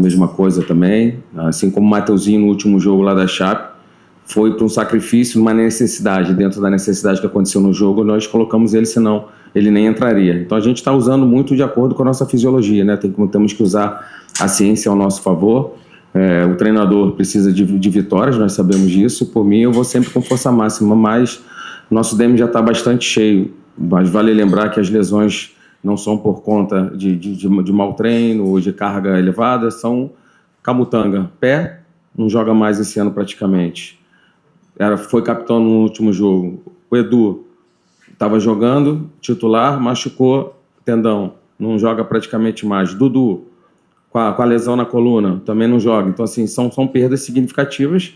mesma coisa também, assim como o Mateuzinho no último jogo lá da Chape, foi para um sacrifício, uma necessidade, dentro da necessidade que aconteceu no jogo, nós colocamos ele, senão ele nem entraria. Então a gente está usando muito de acordo com a nossa fisiologia, né? Temos que usar a ciência ao nosso favor. O treinador precisa de vitórias, nós sabemos disso. Por mim, eu vou sempre com força máxima, mas nosso DM já está bastante cheio. Mas vale lembrar que as lesões não são por conta de mau treino ou de carga elevada, são camutanga. Pé não joga mais esse ano praticamente. Foi capitão no último jogo. O Edu estava jogando, titular, machucou tendão, não joga praticamente mais. Dudu, com a lesão na coluna, também não joga. Então, assim, são perdas significativas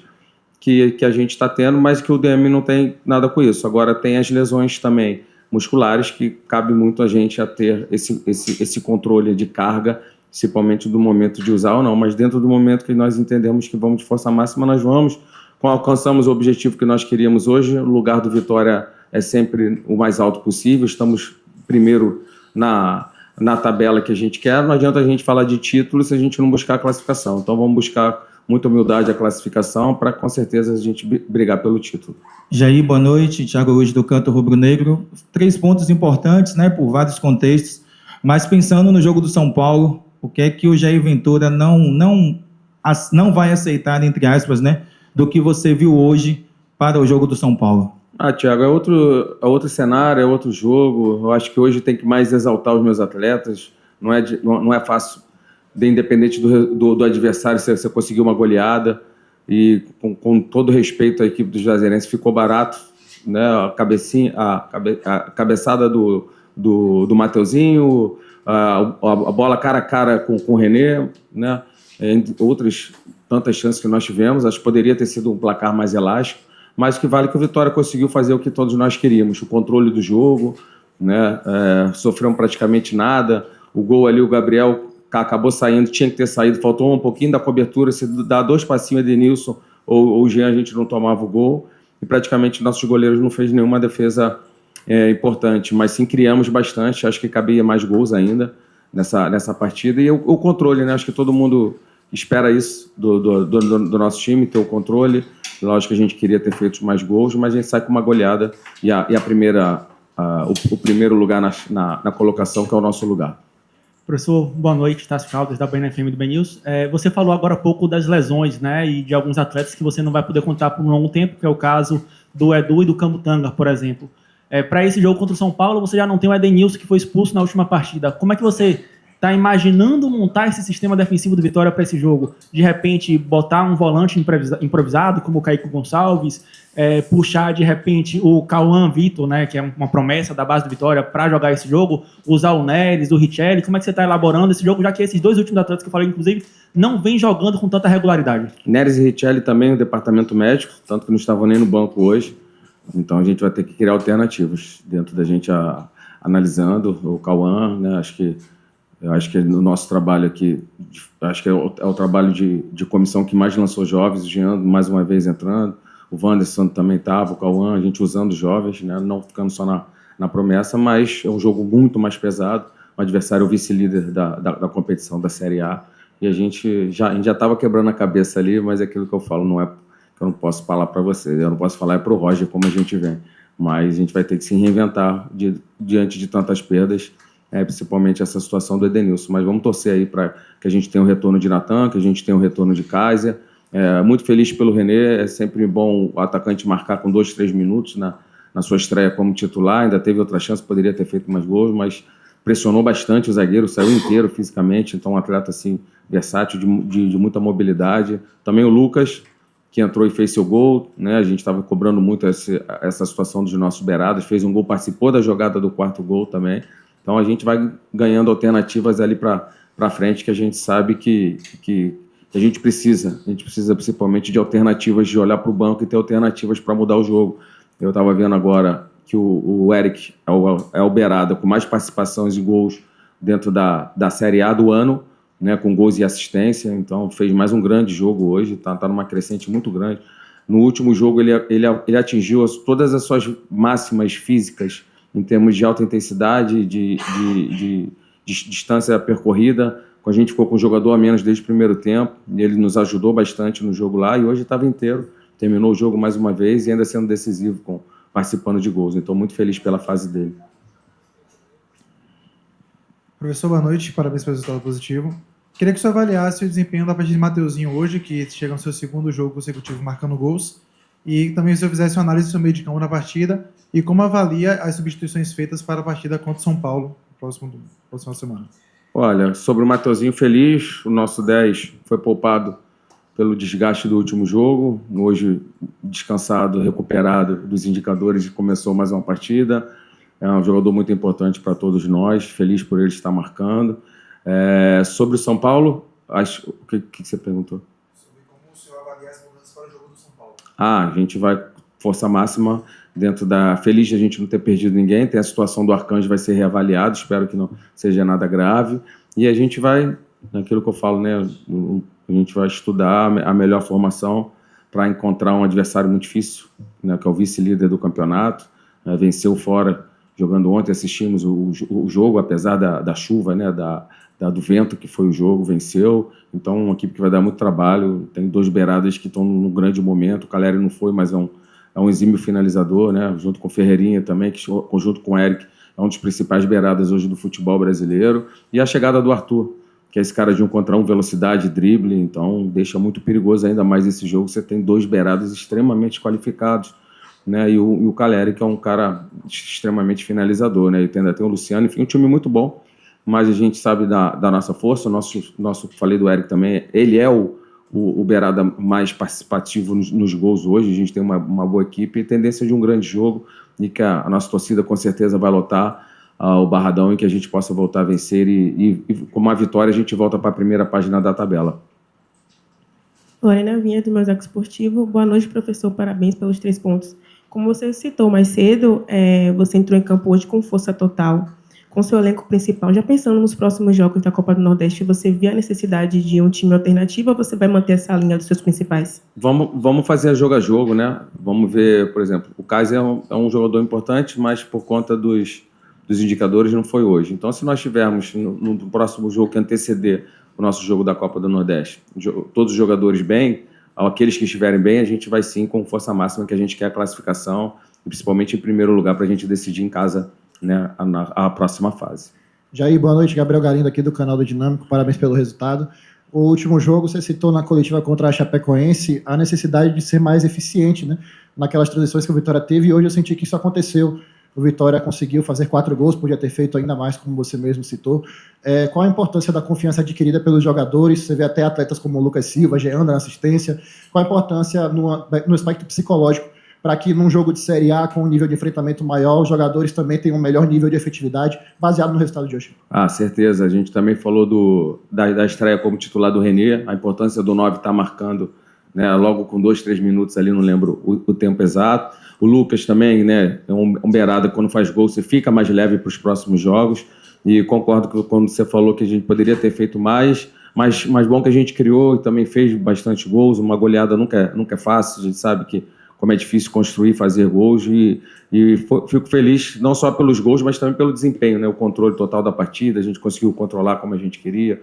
que a gente está tendo, mas que o DM não tem nada com isso. Agora, tem as lesões também musculares, que cabe muito a gente a ter esse controle de carga, principalmente do momento de usar ou não. Mas dentro do momento que nós entendemos que vamos de força máxima, nós vamos. Quando alcançamos o objetivo que nós queríamos hoje, o lugar do Vitória é sempre o mais alto possível. Estamos primeiro na tabela que a gente quer. Não adianta a gente falar de título se a gente não buscar a classificação. Então vamos buscar muita humildade a classificação para, com certeza, a gente brigar pelo título. Jair, boa noite. Thiago Ruiz do Canto Rubro Negro. 3 pontos importantes, né, por vários contextos, mas pensando no jogo do São Paulo, o que é que o Jair Ventura não vai aceitar, entre aspas, né, do que você viu hoje para o jogo do São Paulo? Thiago, é outro cenário, é outro jogo. Eu acho que hoje tem que mais exaltar os meus atletas. Não é fácil, independente do adversário, você conseguir uma goleada. E com todo respeito à equipe do Juazeirense, ficou barato, né? A cabeçada do Mateuzinho, a bola cara a cara com o René, né? Entre outras tantas chances que nós tivemos. Acho que poderia ter sido um placar mais elástico, mas que vale que o Vitória conseguiu fazer o que todos nós queríamos, o controle do jogo, né? Sofreu praticamente nada. O gol ali, o Gabriel acabou saindo, tinha que ter saído, faltou um pouquinho da cobertura. Se dá 2 passinhos de Denilson ou o Jean, a gente não tomava o gol, e praticamente nossos goleiros não fez nenhuma defesa importante, mas sim criamos bastante. Acho que cabia mais gols ainda nessa partida, e o controle, né? Acho que todo mundo espera isso do nosso time, ter o controle. Lógico que a gente queria ter feito mais gols, mas a gente sai com uma goleada e o primeiro lugar na colocação, que é o nosso lugar. Professor, boa noite, Tássio Caldas, da BNFM do BNews. Você falou agora há pouco das lesões, né, e de alguns atletas que você não vai poder contar por um longo tempo, que é o caso do Edu e do Camutanga, por exemplo. Para esse jogo contra o São Paulo, você já não tem o Edenilson, que foi expulso na última partida. Como é que você está imaginando montar esse sistema defensivo do Vitória para esse jogo? De repente, botar um volante improvisado, como o Kaique Gonçalves, puxar, de repente, o Cauã Vitor, né, que é uma promessa da base do Vitória, para jogar esse jogo, usar o Neres, o Richelli. Como é que você está elaborando esse jogo, já que esses 2 últimos atletas que eu falei, inclusive, não vêm jogando com tanta regularidade? Neres e Richelli também, o departamento médico, tanto que não estavam nem no banco hoje. Então a gente vai ter que criar alternativas dentro da gente analisando o Cauã, né? Eu acho que no nosso trabalho aqui, acho que é o trabalho de comissão que mais lançou jovens, o Jean mais uma vez entrando, o Wanderson também estava, o Cauã, a gente usando os né? Não ficando só na promessa, mas é um jogo muito mais pesado, o adversário é o vice-líder da competição da Série A, e a gente já estava quebrando a cabeça ali, mas é aquilo que eu falo, não é que eu não posso falar para você, eu não posso falar para o Roger como a gente vem, mas a gente vai ter que se reinventar diante de tantas perdas, principalmente essa situação do Edenilson. Mas vamos torcer aí para que a gente tenha o retorno de Natan, que a gente tenha o retorno de Kaiser. Muito feliz pelo René, é sempre bom o atacante marcar com 2, 3 minutos na sua estreia como titular. Ainda teve outra chance, poderia ter feito mais gols, mas pressionou bastante o zagueiro, saiu inteiro fisicamente, então um atleta assim, versátil, de muita mobilidade. Também o Lucas, que entrou e fez seu gol, né? A gente estava cobrando muito essa situação dos nossos beiradas, fez um gol, participou da jogada do 4º gol também. Então a gente vai ganhando alternativas ali para frente, que a gente sabe que a gente precisa. A gente precisa principalmente de alternativas, de olhar para o banco e ter alternativas para mudar o jogo. Eu estava vendo agora que o Eric é o beirada com mais participações e gols dentro da Série A do ano, né, com gols e assistência. Então fez mais um grande jogo hoje, está numa crescente muito grande. No último jogo ele atingiu todas as suas máximas físicas em termos de alta intensidade, de distância percorrida, a gente ficou com um jogador a menos desde o primeiro tempo, e ele nos ajudou bastante no jogo lá, e hoje estava inteiro, terminou o jogo mais uma vez e ainda sendo decisivo, participando de gols. Então, muito feliz pela fase dele. Professor, boa noite, parabéns pelo resultado positivo. Queria que o senhor avaliasse o desempenho da partida de Mateuzinho hoje, que chega no seu segundo jogo consecutivo marcando gols, e também se o senhor fizesse uma análise do seu meio de campo na partida, e como avalia as substituições feitas para a partida contra o São Paulo, próxima semana. Olha, sobre o Mateuzinho, feliz, o nosso 10 foi poupado pelo desgaste do último jogo, hoje descansado, recuperado dos indicadores, começou mais uma partida, é um jogador muito importante para todos nós, feliz por ele estar marcando. Sobre o São Paulo, o que você perguntou? Sobre como o senhor avalia as mudanças para o jogo do São Paulo. A gente vai força máxima dentro da... Feliz de a gente não ter perdido ninguém, tem a situação do Arcanjo, vai ser reavaliado, espero que não seja nada grave, e a gente vai, naquilo que eu falo, né, a gente vai estudar a melhor formação para encontrar um adversário muito difícil, né, que é o vice-líder do campeonato, venceu fora, jogando ontem, assistimos o jogo, apesar da chuva, né, do vento que foi o jogo, venceu. Então, uma equipe que vai dar muito trabalho. Tem 2 beiradas que estão num grande momento. O Caleri não foi, mas é um exímio finalizador, né, junto com o Ferreirinha também, que junto com o Eric é um dos principais beiradas hoje do futebol brasileiro. E a chegada do Arthur, que é esse cara de 1 contra 1, velocidade, drible. Então, deixa muito perigoso ainda mais esse jogo. Você tem 2 beiradas extremamente qualificados, né, e o Caleri, que é um cara extremamente finalizador, né, e ainda tem o Luciano, enfim, um time muito bom, mas a gente sabe da nossa força, o nosso falei do Eric também, ele é o beirada mais participativo nos gols hoje, a gente tem uma boa equipe e tendência de um grande jogo, e que a nossa torcida com certeza vai lotar o Barradão e que a gente possa voltar a vencer e com uma vitória a gente volta para a primeira página da tabela. Lorena Vinha, do Meu Esportivo. Boa noite, professor. Parabéns pelos 3 pontos. Como você citou mais cedo, você entrou em campo hoje com força total, com seu elenco principal. Já pensando nos próximos jogos da Copa do Nordeste, você vê a necessidade de um time alternativo ou você vai manter essa linha dos seus principais? Vamos fazer jogo a jogo, né? Vamos ver, por exemplo, o Kaiser é um jogador importante, mas por conta dos indicadores não foi hoje. Então, se nós tivermos no próximo jogo que anteceder o nosso jogo da Copa do Nordeste, todos os jogadores bem, aqueles que estiverem bem, a gente vai sim com força máxima, que a gente quer a classificação, e principalmente em primeiro lugar, para a gente decidir em casa, né, a próxima fase. Jair, boa noite. Gabriel Galindo aqui do canal do Dinâmico. Parabéns pelo resultado. O último jogo, você citou na coletiva contra a Chapecoense a necessidade de ser mais eficiente, né, naquelas transições que o Vitória teve, e hoje eu senti que isso aconteceu. O Vitória conseguiu fazer 4 gols, podia ter feito ainda mais, como você mesmo citou. Qual a importância da confiança adquirida pelos jogadores? Você vê até atletas como o Lucas Silva, Jean na assistência. Qual a importância no aspecto psicológico para que num jogo de Série A, com um nível de enfrentamento maior, os jogadores também tenham um melhor nível de efetividade, baseado no resultado de hoje? Certeza. A gente também falou da estreia como titular do René, a importância do 9 estar marcando, né, logo com 2, 3 minutos ali, não lembro o tempo exato. O Lucas também, né, é um beirada, quando faz gol, você fica mais leve para os próximos jogos. E concordo que quando você falou que a gente poderia ter feito mais bom que a gente criou e também fez bastante gols. Uma goleada nunca é fácil, a gente sabe que como é difícil construir, fazer gols, e fico feliz não só pelos gols, mas também pelo desempenho, né, o controle total da partida, a gente conseguiu controlar como a gente queria,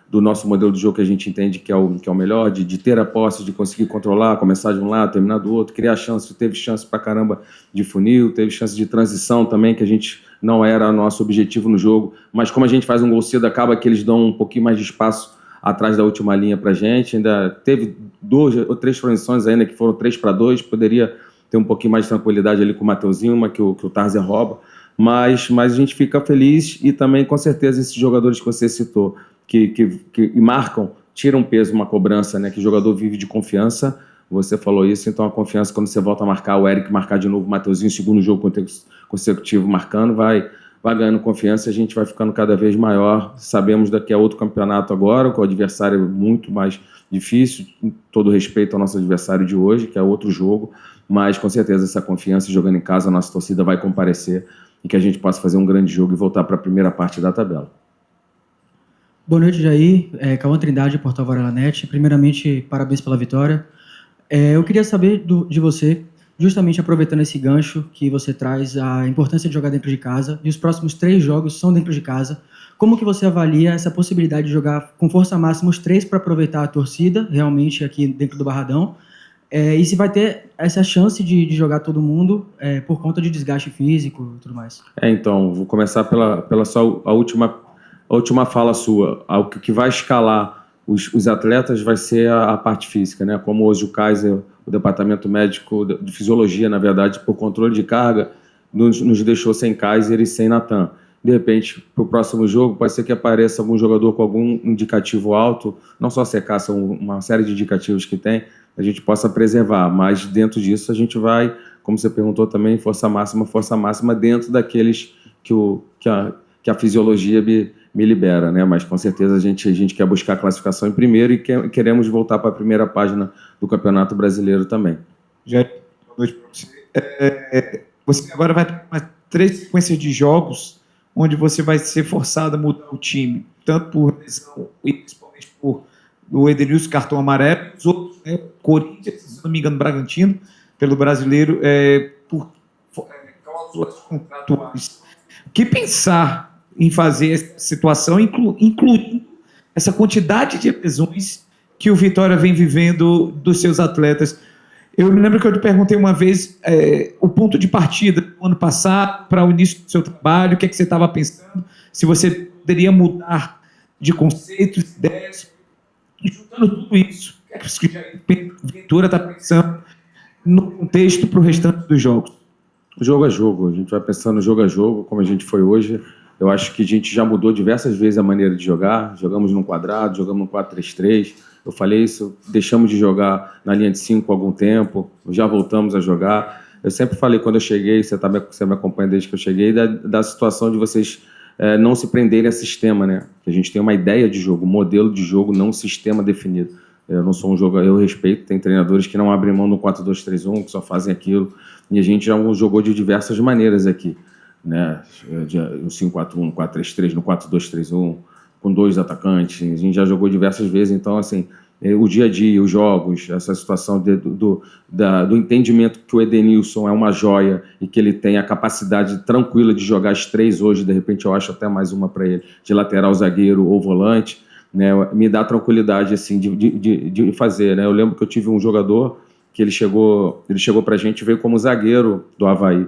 do nosso modelo de jogo que a gente entende que é o melhor, de ter a posse, de conseguir controlar, começar de um lado, terminar do outro, criar chance, teve chance pra caramba de funil, teve chance de transição também, que a gente não era nosso objetivo no jogo, mas como a gente faz um gol cedo, acaba que eles dão um pouquinho mais de espaço atrás da última linha pra gente, ainda teve 2 ou 3 transições ainda, que foram 3-2, poderia ter um pouquinho mais de tranquilidade ali com o Mateuzinho, uma que o Tarzer rouba, mas a gente fica feliz, e também com certeza esses jogadores que você citou, que marcam, tiram peso uma cobrança, né, que o jogador vive de confiança, você falou isso, então a confiança, quando você volta a marcar, o Eric marcar de novo, o Mateuzinho, segundo jogo consecutivo marcando, vai ganhando confiança, a gente vai ficando cada vez maior. Sabemos que é outro campeonato agora, com o adversário muito mais difícil, com todo respeito ao nosso adversário de hoje, que é outro jogo, mas com certeza essa confiança, jogando em casa, a nossa torcida vai comparecer e que a gente possa fazer um grande jogo e voltar para a primeira parte da tabela. Boa noite, Jair. Cauã Trindade, Portal Varela Net. Primeiramente, parabéns pela vitória. Eu queria saber de você justamente aproveitando esse gancho que você traz, a importância de jogar dentro de casa, e os próximos 3 jogos são dentro de casa, como que você avalia essa possibilidade de jogar com força máxima os 3 para aproveitar a torcida, realmente aqui dentro do Barradão, e se vai ter essa chance de jogar todo mundo por conta de desgaste físico e tudo mais? Então, vou começar pela só a última fala sua. O que vai escalar os atletas vai ser a parte física, né? Como hoje o Kaiser, o departamento médico de fisiologia, na verdade, por controle de carga, nos deixou sem Kaiser e sem Natan. De repente, para o próximo jogo, pode ser que apareça algum jogador com algum indicativo alto, não só secar, são uma série de indicativos que tem, a gente possa preservar, mas dentro disso a gente vai, como você perguntou também, força máxima dentro daqueles que a fisiologia me libera, né? Mas com certeza a gente quer buscar a classificação em primeiro e queremos voltar para a primeira página do Campeonato Brasileiro também. Jair, boa noite para você. Você agora vai ter 3 sequências de jogos onde você vai ser forçado a mudar o time, tanto por lesão e principalmente por o Edenilson cartão amarelo, os outros, né, Corinthians, se não me engano, Bragantino, pelo brasileiro, por cláusulas contratuais. O que pensar em fazer essa situação, incluindo essa quantidade de lesões que o Vitória vem vivendo dos seus atletas? Eu me lembro que eu te perguntei uma vez o ponto de partida do ano passado para o início do seu trabalho, o que é que você estava pensando, se você poderia mudar de conceitos, ideias, e juntando tudo isso, o que é que o Ventura está pensando no contexto para o restante dos jogos? Jogo a jogo, a gente vai pensando jogo a jogo, como a gente foi hoje. Eu acho que a gente já mudou diversas vezes a maneira de jogar, jogamos num quadrado, jogamos num 4-3-3, eu falei isso, deixamos de jogar na linha de 5 há algum tempo, já voltamos a jogar. Eu sempre falei, quando eu cheguei, você me acompanha desde que eu cheguei, da situação de vocês não se prenderem a sistema, né? Que a gente tem uma ideia de jogo, um modelo de jogo, não um sistema definido. Eu não sou um jogador, eu respeito, tem treinadores que não abrem mão no 4-2-3-1, que só fazem aquilo, e a gente já jogou de diversas maneiras aqui, né? No 5-4-1, no 4-3-3, no 4-2-3-1, com 2 atacantes, a gente já jogou diversas vezes, então, assim, o dia a dia, os jogos, essa situação do entendimento que o Edenilson é uma joia e que ele tem a capacidade tranquila de jogar as 3 hoje, de repente eu acho até mais uma para ele, de lateral, zagueiro ou volante, né, me dá tranquilidade assim, de fazer. Né? Eu lembro que eu tive um jogador que ele chegou para a gente, veio como zagueiro do Avaí,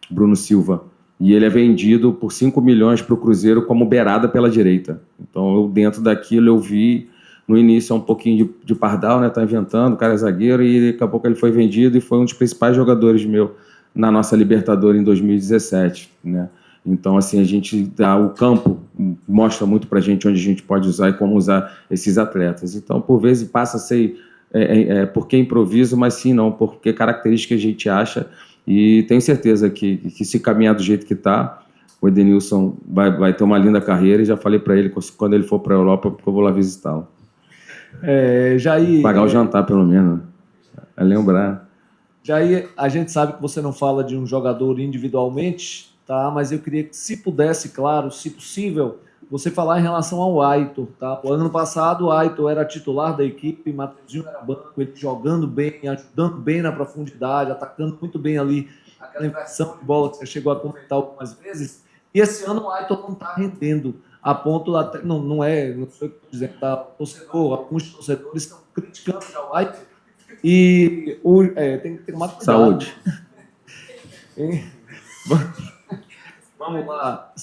Bruno Silva, e ele é vendido por 5 milhões para o Cruzeiro como beirada pela direita. Então, eu, dentro daquilo, eu vi, no início, um pouquinho de pardal, né? Tá inventando, o cara é zagueiro, e daqui a pouco ele foi vendido e foi um dos principais jogadores meu na nossa Libertadores em 2017, né? Então, assim, o campo mostra muito para a gente onde a gente pode usar e como usar esses atletas. Então, por vezes, passa a ser porque improviso, mas sim, não, porque características a gente acha. E tenho certeza que se caminhar do jeito que está, o Edenilson vai ter uma linda carreira, e já falei para ele quando ele for para a Europa, porque eu vou lá visitá-lo. Jair, pagar o jantar, pelo menos. É lembrar. Jair, a gente sabe que você não fala de um jogador individualmente, tá? Mas eu queria que, se pudesse, claro, se possível, você falar em relação ao Aitor, tá? O ano passado, o Aitor era titular da equipe, Matheusinho era banco, ele jogando bem, ajudando bem na profundidade, atacando muito bem ali aquela inversão de bola que você chegou a comentar algumas vezes. E esse ano o Aitor não está rendendo, a ponto, até, não sou eu que estou dizendo, tá? Alguns torcedores estão criticando o Aitor, e tem que ter uma cuidado. Saúde. Vamos lá.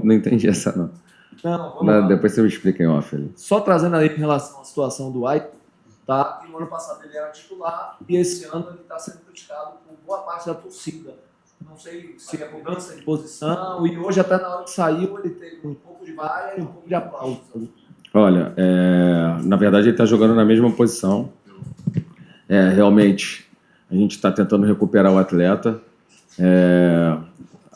Não entendi essa, não. Não, depois você me explica em off. Ali. Só trazendo aí em relação à situação do Aitor, tá? No ano passado ele era titular e esse ano ele está sendo criticado por boa parte da torcida. Não sei se é mudança de posição, e hoje até na hora que saiu ele teve um pouco de vaia e um pouco de aplauso. Olha, na verdade ele está jogando na mesma posição. Realmente a gente está tentando recuperar o atleta.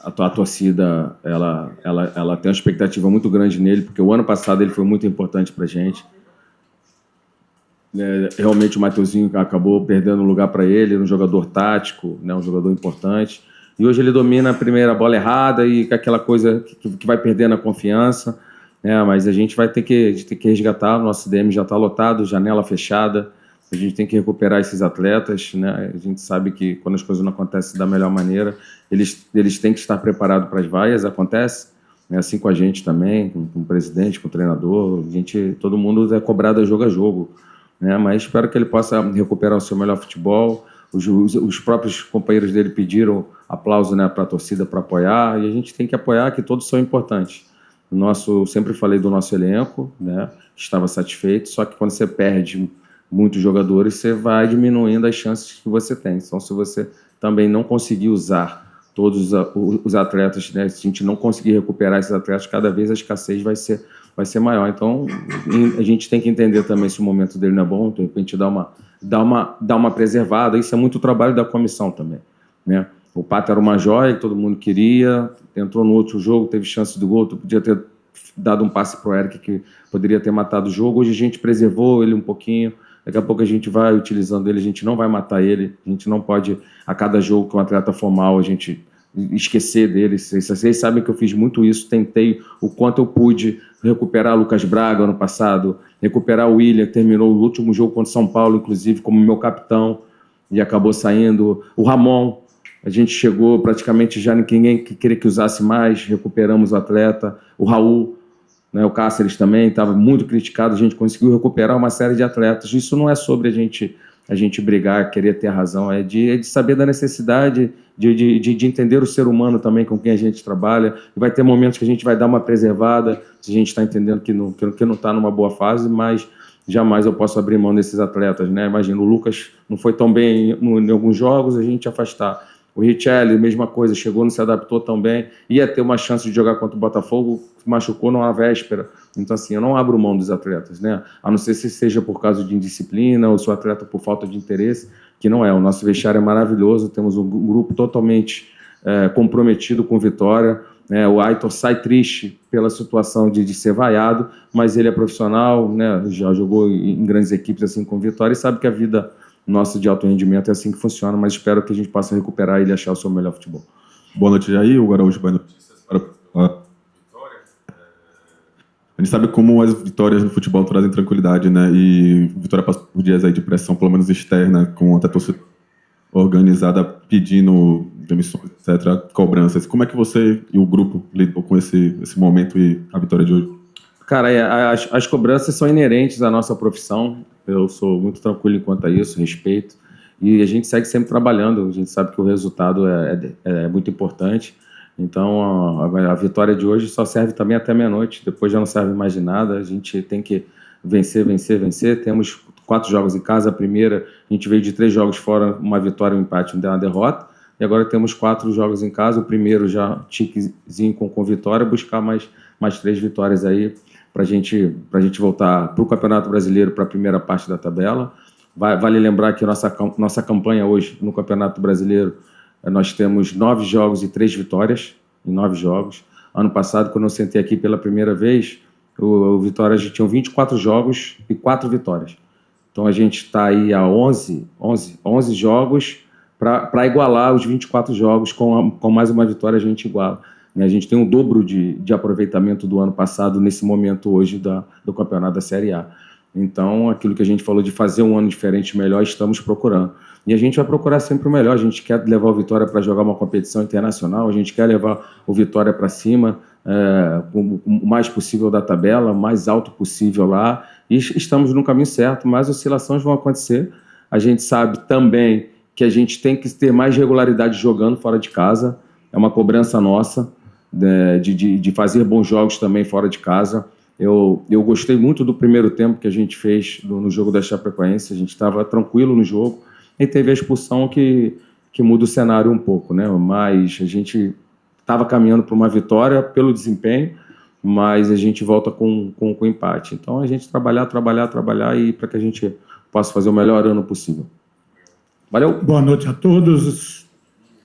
A torcida ela tem uma expectativa muito grande nele, porque o ano passado ele foi muito importante para a gente. Realmente o Matheusinho acabou perdendo lugar para ele, um jogador tático, né, um jogador importante. E hoje ele domina a primeira bola errada e aquela coisa que vai perdendo a confiança. Mas a gente vai ter que resgatar, o nosso DM já está lotado, janela fechada. A gente tem que recuperar esses atletas, né? A gente sabe que quando as coisas não acontecem da melhor maneira, eles têm que estar preparados para as vaias, acontece, né? Assim com a gente também, com o presidente, com o treinador, todo mundo é cobrado jogo a jogo, né? Mas espero que ele possa recuperar o seu melhor futebol. Os próprios companheiros dele pediram aplauso, né, para a torcida para apoiar, e a gente tem que apoiar, que todos são importantes. Sempre falei do nosso elenco, né? Estava satisfeito, só que quando você perde muitos jogadores, você vai diminuindo as chances que você tem. Então, se você também não conseguir usar todos os atletas, né, se a gente não conseguir recuperar esses atletas, cada vez a escassez vai ser maior. Então, a gente tem que entender também se o momento dele não é bom, de repente dar uma preservada. Isso é muito trabalho da comissão também, né? O Pato era uma joia, que todo mundo queria, entrou no outro jogo, teve chance do gol, podia ter dado um passe para o Eric que poderia ter matado o jogo. Hoje a gente preservou ele um pouquinho, daqui a pouco a gente vai utilizando ele, a gente não vai matar ele, a gente não pode, a cada jogo que um atleta for mal, a gente esquecer dele. Vocês sabem que eu fiz muito isso, tentei o quanto eu pude recuperar o Lucas Braga ano passado, recuperar o William, que terminou o último jogo contra o São Paulo, inclusive, como meu capitão, e acabou saindo. O Ramon, a gente chegou praticamente já ninguém que queria que usasse mais, recuperamos o atleta. O Raul, né, o Cáceres também estava muito criticado, a gente conseguiu recuperar uma série de atletas. Isso não é sobre a gente brigar, querer ter razão, é de saber da necessidade, de entender o ser humano também com quem a gente trabalha. E vai ter momentos que a gente vai dar uma preservada, se a gente está entendendo que não está numa boa fase, mas jamais eu posso abrir mão desses atletas, né? Imagina, o Lucas não foi tão bem em alguns jogos, a gente afastar. O Richelli, mesma coisa, chegou, não se adaptou tão bem, ia ter uma chance de jogar contra o Botafogo, machucou na véspera. Então, assim, eu não abro mão dos atletas, né? A não ser se seja por causa de indisciplina ou se o atleta por falta de interesse, que não é. O nosso vestiário é maravilhoso, temos um grupo totalmente comprometido com vitória. O Aitor sai triste pela situação de ser vaiado, mas ele é profissional, né? Já jogou em grandes equipes assim com vitória e sabe que a vida nossa de alto rendimento é assim que funciona, mas espero que a gente possa recuperar ele e achar o seu melhor futebol. Boa noite, Jair. O Araújo vai notícias para a vitória. A gente sabe como as vitórias no futebol trazem tranquilidade, né? E a Vitória passou por dias aí de pressão, pelo menos externa, com até torcida organizada pedindo demissões, etc., cobranças. Como é que você e o grupo lidou com esse momento e a vitória de hoje? Cara, as cobranças são inerentes à nossa profissão. Eu sou muito tranquilo quanto a isso, respeito. E a gente segue sempre trabalhando. A gente sabe que o resultado é muito importante. Então, a vitória de hoje só serve também até meia-noite. Depois já não serve mais de nada. A gente tem que vencer. Temos 4 jogos em casa. A primeira, a gente veio de 3 jogos fora, uma vitória, um empate, uma derrota. E agora temos 4 jogos em casa. O primeiro já tiquezinho com vitória. Buscar mais 3 vitórias aí para a gente voltar para o Campeonato Brasileiro, para a primeira parte da tabela. Vale lembrar que nossa campanha hoje no Campeonato Brasileiro, nós temos 9 jogos e 3 vitórias em 9 jogos. Ano passado, quando eu sentei aqui pela primeira vez, o Vitória já tinha 24 jogos e 4 vitórias. Então a gente está aí a 11 jogos para igualar os 24 jogos, com mais uma vitória a gente iguala. A gente tem um dobro de aproveitamento do ano passado nesse momento hoje do campeonato da Série A. Então, aquilo que a gente falou de fazer um ano diferente, melhor, estamos procurando. E a gente vai procurar sempre o melhor. A gente quer levar o Vitória para jogar uma competição internacional, a gente quer levar o Vitória para cima, o mais possível da tabela, o mais alto possível lá. E estamos no caminho certo, mas oscilações vão acontecer. A gente sabe também que a gente tem que ter mais regularidade jogando fora de casa. É uma cobrança nossa, de fazer bons jogos também fora de casa. Eu gostei muito do primeiro tempo que a gente fez no jogo da Chapecoense. A gente estava tranquilo no jogo e teve a expulsão que muda o cenário um pouco, né? Mas a gente estava caminhando para uma vitória pelo desempenho, mas a gente volta com empate. Então a gente trabalhar e para que a gente possa fazer o melhor ano possível. Valeu! Boa noite a todos.